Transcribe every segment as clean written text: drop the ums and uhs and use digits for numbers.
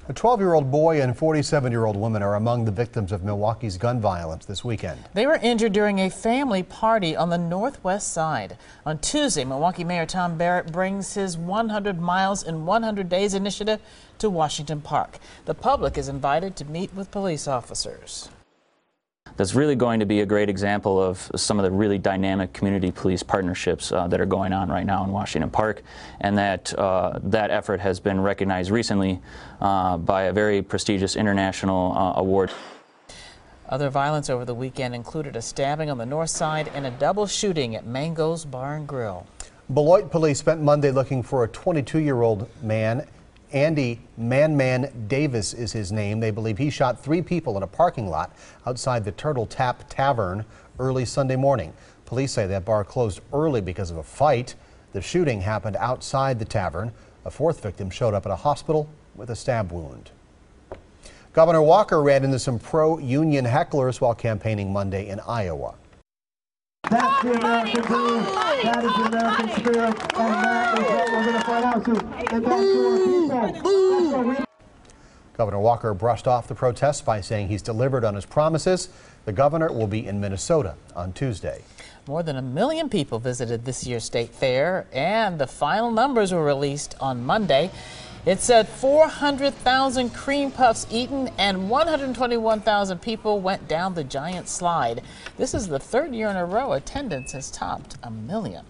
A 12-year-old boy and 47-year-old woman are among the victims of Milwaukee's gun violence this weekend. They were injured during a family party on the northwest side. On Tuesday, Milwaukee Mayor Tom Barrett brings his 100 Miles in 100 Days initiative to Washington Park. The public is invited to meet with police officers. That's really going to be a great example of some of the really dynamic community police partnerships that are going on right now in Washington Park, and that effort has been recognized recently by a very prestigious international award. Other violence over the weekend included a stabbing on the north side and a double shooting at Mango's Bar and Grill. Beloit police spent Monday looking for a 22-year-old man. Andy Man Davis is his name. They believe he shot 3 people in a parking lot outside the Turtle Tap Tavern early Sunday morning. Police say that bar closed early because of a fight. The shooting happened outside the tavern. A 4th victim showed up at a hospital with a stab wound. Governor Walker ran into some pro-union hecklers while campaigning Monday in Iowa. That's the American dream, that is the American spirit, and that is what we're going to find out soon. And that's for people. Governor Walker brushed off the protests by saying he's delivered on his promises. The governor will be in Minnesota on Tuesday. More than 1 million people visited this year's state fair, and the final numbers were released on Monday. It said 400,000 cream puffs eaten and 121,000 people went down the giant slide. This is the 3rd year in a row attendance has topped 1 million.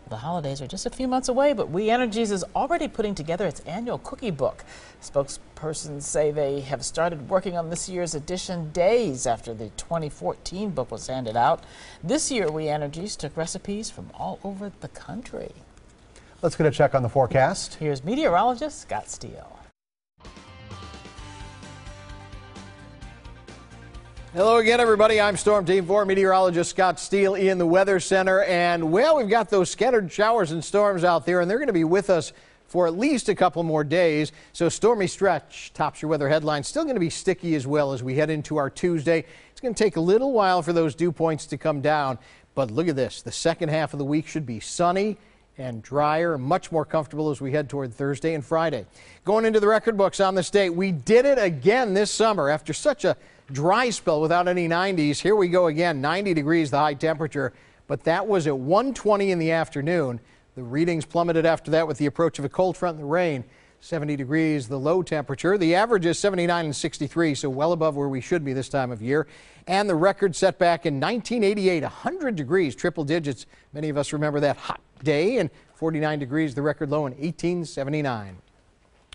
The holidays are just a few months away, but We Energies is already putting together its annual cookie book. Spokespersons say they have started working on this year's edition days after the 2014 book was handed out. This year, We Energies took recipes from all over the country. Let's get a check on the forecast. Here's meteorologist Scott Steele. Hello again, everybody. I'm Storm Team 4 meteorologist Scott Steele in the Weather Center. And, well, we've got those scattered showers and storms out there, and they're going to be with us for at least a couple more days. So stormy stretch tops your weather headlines. Still going to be sticky as well as we head into our Tuesday. It's going to take a little while for those dew points to come down. But look at this. The second half of the week should be sunny and drier, much more comfortable as we head toward Thursday and Friday. Going into the record books on this date, we did it again this summer after such a dry spell without any 90s. Here we go again, 90 degrees the high temperature, but that was at 1:20 in the afternoon. The readings plummeted after that with the approach of a cold front and the rain. 70 degrees the low temperature. The average is 79 and 63, so well above where we should be this time of year. And the record set back in 1988, 100 degrees, triple digits. Many of us remember that hot day, and 49 degrees the record low in 1879.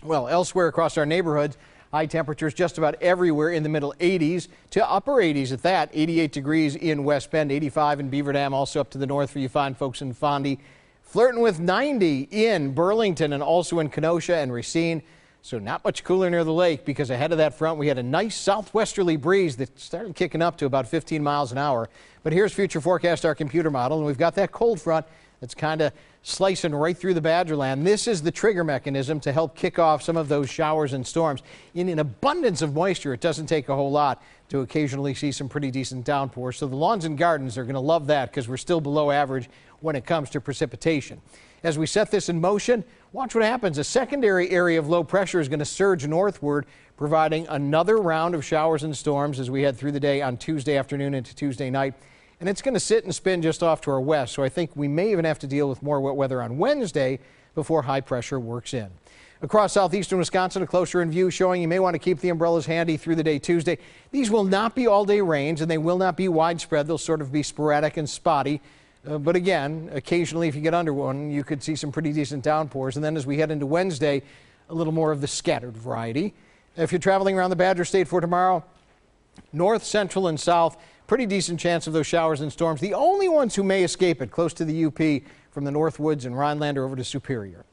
Well, elsewhere across our neighborhoods, high temperatures just about everywhere in the middle 80s to upper 80s at that. 88 degrees in West Bend, 85 in Beaver Dam, also up to the north for you fine folks in Fondy. Flirting with 90 in Burlington and also in Kenosha and Racine. So not much cooler near the lake because ahead of that front we had a nice southwesterly breeze that started kicking up to about 15 miles an hour. But here's future forecast, our computer model, and we've got that cold front that's kind of slicing right through the Badgerland. This is the trigger mechanism to help kick off some of those showers and storms. In an abundance of moisture, it doesn't take a whole lot to occasionally see some pretty decent downpours. So the lawns and gardens are going to love that because we're still below average when it comes to precipitation. As we set this in motion, watch what happens. A secondary area of low pressure is going to surge northward, providing another round of showers and storms as we head through the day on Tuesday afternoon into Tuesday night. And it's going to sit and spin just off to our west, so I think we may even have to deal with more wet weather on Wednesday before high pressure works in. Across southeastern Wisconsin, a closer in view showing you may want to keep the umbrellas handy through the day Tuesday. These will not be all-day rains, and they will not be widespread. They'll sort of be sporadic and spotty. But again, occasionally if you get under one, you could see some pretty decent downpours. And then as we head into Wednesday, a little more of the scattered variety. If you're traveling around the Badger State for tomorrow, north, central, and south, pretty decent chance of those showers and storms. The only ones who may escape it close to the UP from the Northwoods and Rhinelander over to Superior.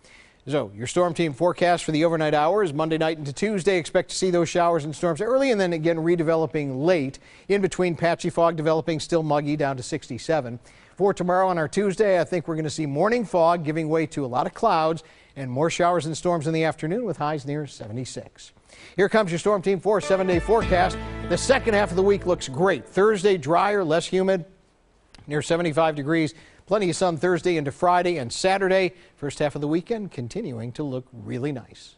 So your Storm Team forecast for the overnight hours, Monday night into Tuesday, expect to see those showers and storms early and then again redeveloping late. In between, patchy fog developing, still muggy down to 67. For tomorrow on our Tuesday, I think we're going to see morning fog giving way to a lot of clouds and more showers and storms in the afternoon with highs near 76. Here comes your Storm Team 4 7-day forecast. The second half of the week looks great. Thursday, drier, less humid, near 75 degrees. Plenty of sun Thursday into Friday and Saturday. First half of the weekend continuing to look really nice.